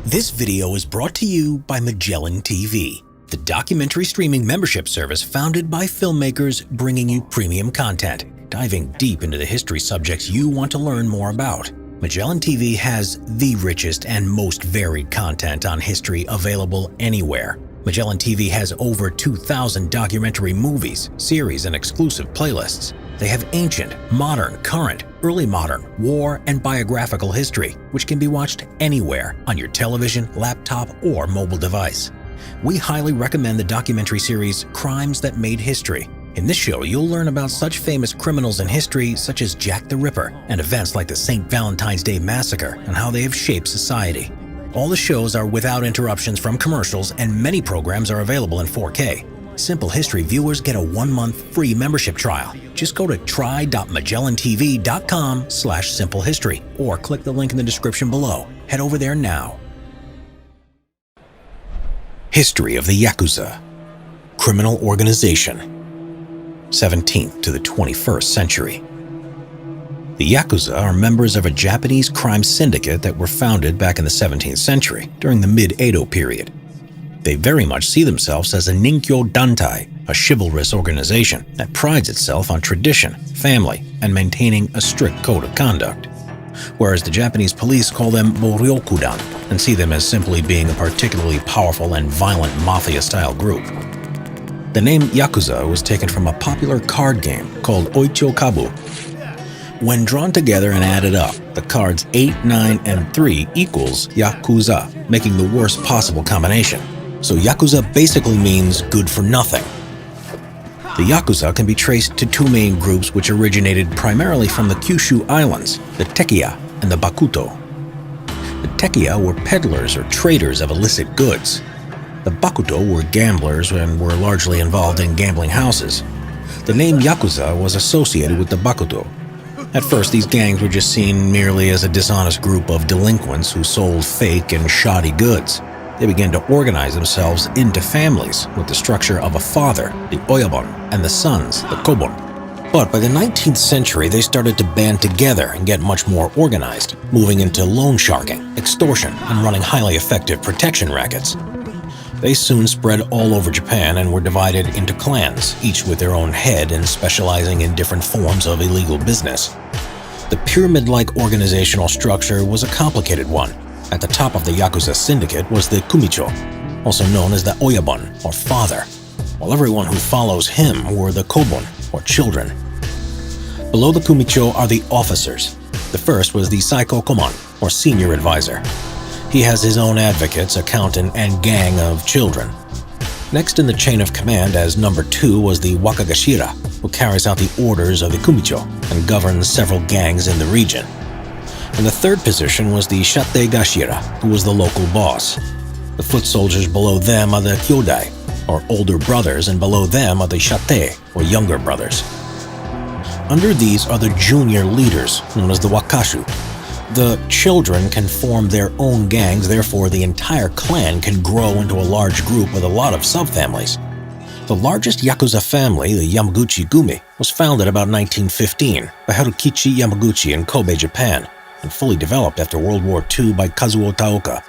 This video is brought to you by Magellan TV, the documentary streaming membership service founded by filmmakers bringing you premium content, diving deep into the history subjects you want to learn more about. Magellan TV has the richest and most varied content on history available anywhere. Magellan TV has over 2,000 documentary movies, series, and exclusive playlists. They have ancient, modern, current, early modern, war, and biographical history, which can be watched anywhere on your television, laptop, or mobile device. We highly recommend the documentary series Crimes That Made History. In this show, you'll learn about such famous criminals in history such as Jack the Ripper and events like the St. Valentine's Day Massacre and how they have shaped society. All the shows are without interruptions from commercials, and many programs are available in 4K. Simple History viewers get a 1-month free membership trial. Just go to try.magellantv.com/simplehistory or click the link in the description below. Head over there now. History of the Yakuza. Criminal organization. 17th to the 21st century. The Yakuza are members of a Japanese crime syndicate that were founded back in the 17th century during the mid-Edo period. They very much see themselves as a Ninkyo Dantai, a chivalrous organization that prides itself on tradition, family, and maintaining a strict code of conduct. Whereas the Japanese police call them Boryokudan and see them as simply being a particularly powerful and violent mafia-style group. The name Yakuza was taken from a popular card game called Oicho Kabu. When drawn together and added up, the cards 8, 9, and 3 equals Yakuza, making the worst possible combination. So Yakuza basically means good for nothing. The Yakuza can be traced to two main groups which originated primarily from the Kyushu Islands, the Tekiya and the Bakuto. The Tekiya were peddlers or traders of illicit goods. The Bakuto were gamblers and were largely involved in gambling houses. The name Yakuza was associated with the Bakuto. At first, these gangs were just seen merely as a dishonest group of delinquents who sold fake and shoddy goods. They began to organize themselves into families with the structure of a father, the Oyabon, and the sons, the Kobon. But by the 19th century, they started to band together and get much more organized, moving into loan sharking, extortion, and running highly effective protection rackets. They soon spread all over Japan and were divided into clans, each with their own head and specializing in different forms of illegal business. The pyramid-like organizational structure was a complicated one. At the top of the Yakuza syndicate was the Kumicho, also known as the Oyabon, or father, while everyone who follows him were the Kobon, or children. Below the Kumicho are the officers. The first was the Saiko Komon, or senior advisor. He has his own advocates, accountant, and gang of children. Next in the chain of command as number 2 was the Wakagashira, who carries out the orders of the Kumicho and governs several gangs in the region. And the third position was the Shate Gashira, who was the local boss. The foot soldiers below them are the Kyodai, or older brothers, and below them are the Shate, or younger brothers. Under these are the junior leaders, known as the Wakashu. The children can form their own gangs, therefore the entire clan can grow into a large group with a lot of subfamilies. The largest Yakuza family, the Yamaguchi Gumi, was founded about 1915 by Harukichi Yamaguchi in Kobe, Japan, and fully developed after World War II by Kazuo Taoka.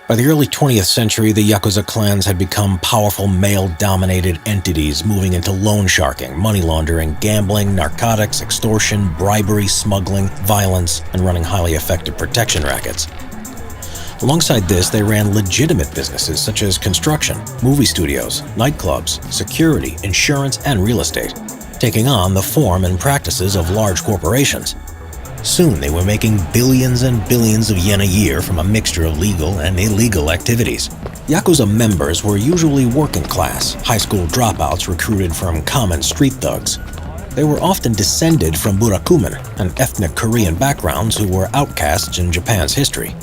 By the early 20th century, the Yakuza clans had become powerful male-dominated entities moving into loan sharking, money laundering, gambling, narcotics, extortion, bribery, smuggling, violence, and running highly effective protection rackets. Alongside this, they ran legitimate businesses such as construction, movie studios, nightclubs, security, insurance, and real estate, taking on the form and practices of large corporations. Soon they were making billions and billions of yen a year from a mixture of legal and illegal activities. Yakuza members were usually working class, high school dropouts recruited from common street thugs. They were often descended from Burakumin, an ethnic Korean backgrounds who were outcasts in Japan's history.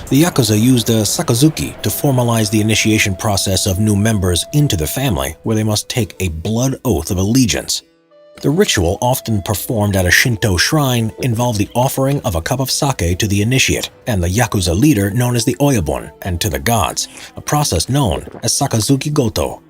The Yakuza used a sakazuki to formalize the initiation process of new members into the family, where they must take a blood oath of allegiance. The ritual, often performed at a Shinto shrine, involved the offering of a cup of sake to the initiate and the Yakuza leader known as the Oyabon, and to the gods, a process known as Sakazuki Goto.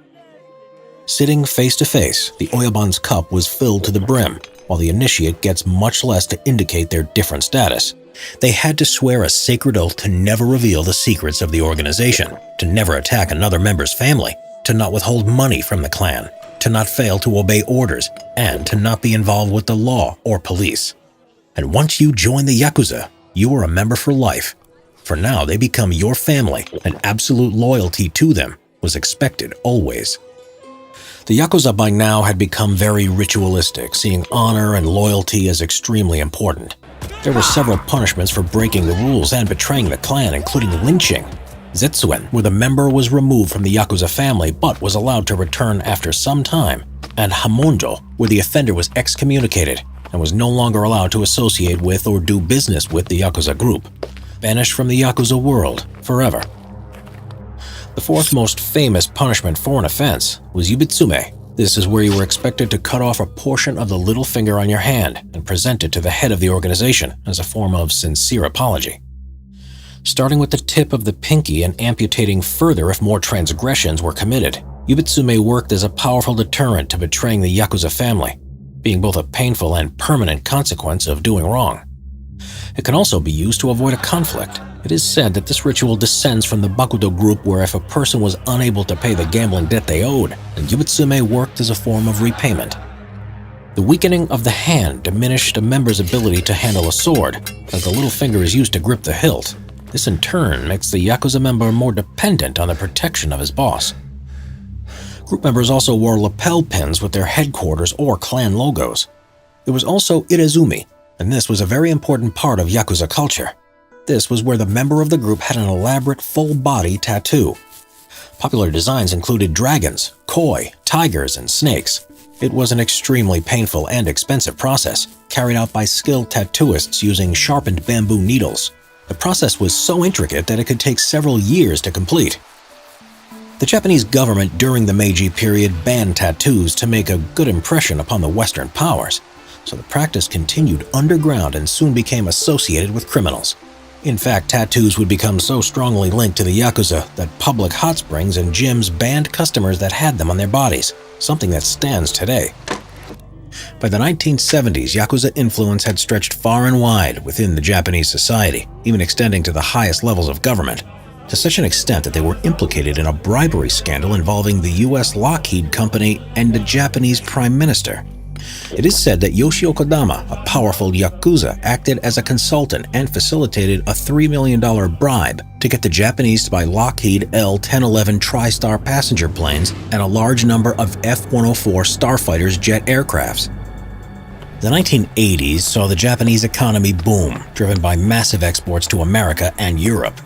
Sitting face to face, the Oyabon's cup was filled to the brim, while the initiate gets much less to indicate their different status. They had to swear a sacred oath to never reveal the secrets of the organization, to never attack another member's family, to not withhold money from the clan, to not fail to obey orders, and to not be involved with the law or police. And once you join the Yakuza, you are a member for life. For now, they become your family, and absolute loyalty to them was expected always. The Yakuza by now had become very ritualistic, seeing honor and loyalty as extremely important. There were several punishments for breaking the rules and betraying the clan, including lynching, Zetsuen, where the member was removed from the Yakuza family but was allowed to return after some time, and Hamonjo, where the offender was excommunicated and was no longer allowed to associate with or do business with the Yakuza group, banished from the Yakuza world forever. The fourth most famous punishment for an offense was yubitsume. This is where you were expected to cut off a portion of the little finger on your hand and present it to the head of the organization as a form of sincere apology. Starting with the tip of the pinky and amputating further if more transgressions were committed, yubitsume worked as a powerful deterrent to betraying the Yakuza family, being both a painful and permanent consequence of doing wrong. It can also be used to avoid a conflict. It is said that this ritual descends from the Bakudo group, where if a person was unable to pay the gambling debt they owed, then yubitsume worked as a form of repayment. The weakening of the hand diminished a member's ability to handle a sword, as the little finger is used to grip the hilt. This in turn makes the Yakuza member more dependent on the protection of his boss. Group members also wore lapel pins with their headquarters or clan logos. There was also irezumi, and this was a very important part of Yakuza culture. This was where the member of the group had an elaborate full-body tattoo. Popular designs included dragons, koi, tigers, and snakes. It was an extremely painful and expensive process, carried out by skilled tattooists using sharpened bamboo needles. The process was so intricate that it could take several years to complete. The Japanese government during the Meiji period banned tattoos to make a good impression upon the Western powers, so the practice continued underground and soon became associated with criminals. In fact, tattoos would become so strongly linked to the Yakuza that public hot springs and gyms banned customers that had them on their bodies, something that stands today. By the 1970s, Yakuza influence had stretched far and wide within the Japanese society, even extending to the highest levels of government, to such an extent that they were implicated in a bribery scandal involving the U.S. Lockheed Company and the Japanese Prime Minister. It is said that Yoshio Kodama, a powerful Yakuza, acted as a consultant and facilitated a $3 million bribe to get the Japanese to buy Lockheed L-1011 tri-star passenger planes and a large number of F-104 Starfighters jet aircrafts. The 1980s saw the Japanese economy boom, driven by massive exports to America and Europe.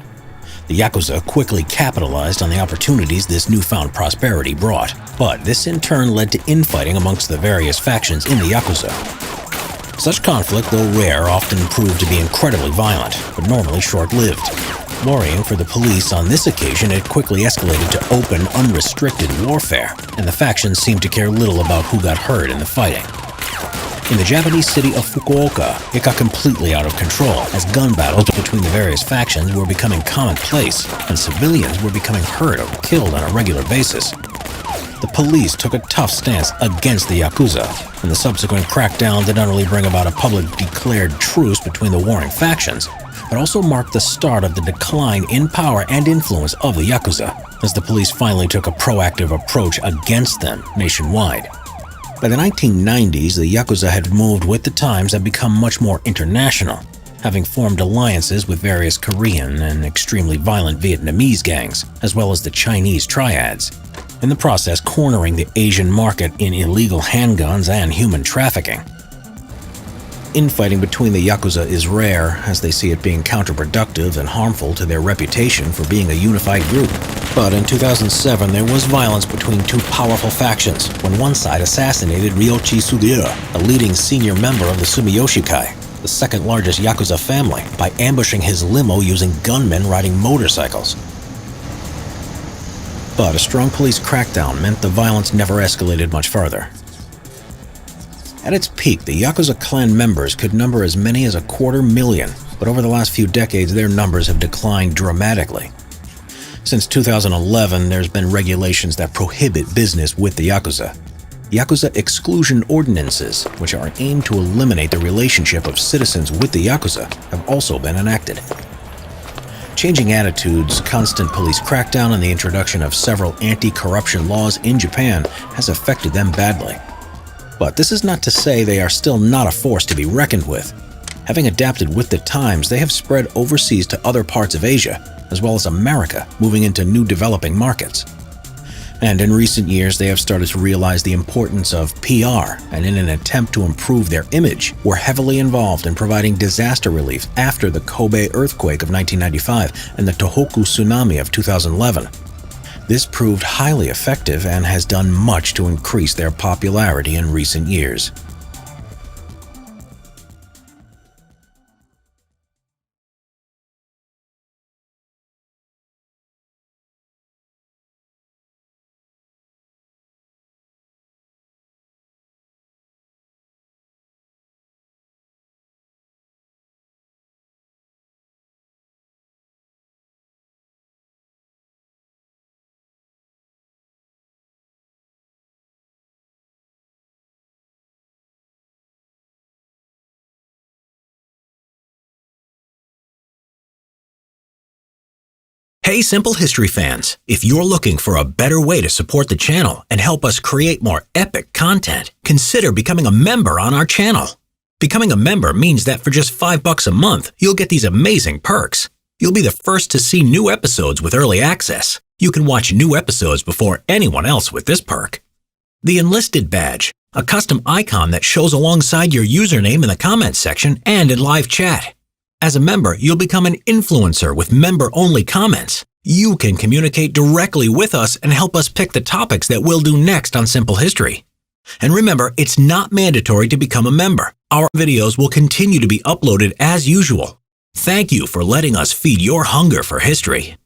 The Yakuza quickly capitalized on the opportunities this newfound prosperity brought, but this in turn led to infighting amongst the various factions in the Yakuza. Such conflict, though rare, often proved to be incredibly violent, but normally short-lived. Worrying for the police on this occasion, it quickly escalated to open, unrestricted warfare, and the factions seemed to care little about who got hurt in the fighting. In the Japanese city of Fukuoka, it got completely out of control as gun battles between the various factions were becoming commonplace and civilians were becoming hurt or killed on a regular basis. The police took a tough stance against the Yakuza, and the subsequent crackdown did not only bring about a public declared truce between the warring factions, but also marked the start of the decline in power and influence of the Yakuza, as the police finally took a proactive approach against them nationwide. By the 1990s, the Yakuza had moved with the times and become much more international, having formed alliances with various Korean and extremely violent Vietnamese gangs, as well as the Chinese triads, in the process cornering the Asian market in illegal handguns and human trafficking. Infighting between the Yakuza is rare, as they see it being counterproductive and harmful to their reputation for being a unified group. But in 2007, there was violence between two powerful factions when one side assassinated Ryoichi Sugiyura, a leading senior member of the Sumiyoshikai, the second largest Yakuza family, by ambushing his limo using gunmen riding motorcycles. But a strong police crackdown meant the violence never escalated much further. At its peak, the Yakuza clan members could number as many as 250,000, but over the last few decades their numbers have declined dramatically. Since 2011, there's been regulations that prohibit business with the Yakuza. Yakuza exclusion ordinances, which are aimed to eliminate the relationship of citizens with the Yakuza, have also been enacted. Changing attitudes, constant police crackdown, and the introduction of several anti-corruption laws in Japan has affected them badly. But this is not to say they are still not a force to be reckoned with. Having adapted with the times, they have spread overseas to other parts of Asia, as well as America, moving into new developing markets. And in recent years, they have started to realize the importance of PR, and in an attempt to improve their image, were heavily involved in providing disaster relief after the Kobe earthquake of 1995 and the Tohoku tsunami of 2011. This proved highly effective and has done much to increase their popularity in recent years. Hey Simple History fans, if you're looking for a better way to support the channel and help us create more epic content, consider becoming a member on our channel. Becoming a member means that for just $5 a month, you'll get these amazing perks. You'll be the first to see new episodes with early access. You can watch new episodes before anyone else with this perk. The Enlisted Badge, a custom icon that shows alongside your username in the comments section and in live chat. As a member, you'll become an influencer with member-only comments. You can communicate directly with us and help us pick the topics that we'll do next on Simple History. And remember, it's not mandatory to become a member. Our videos will continue to be uploaded as usual. Thank you for letting us feed your hunger for history.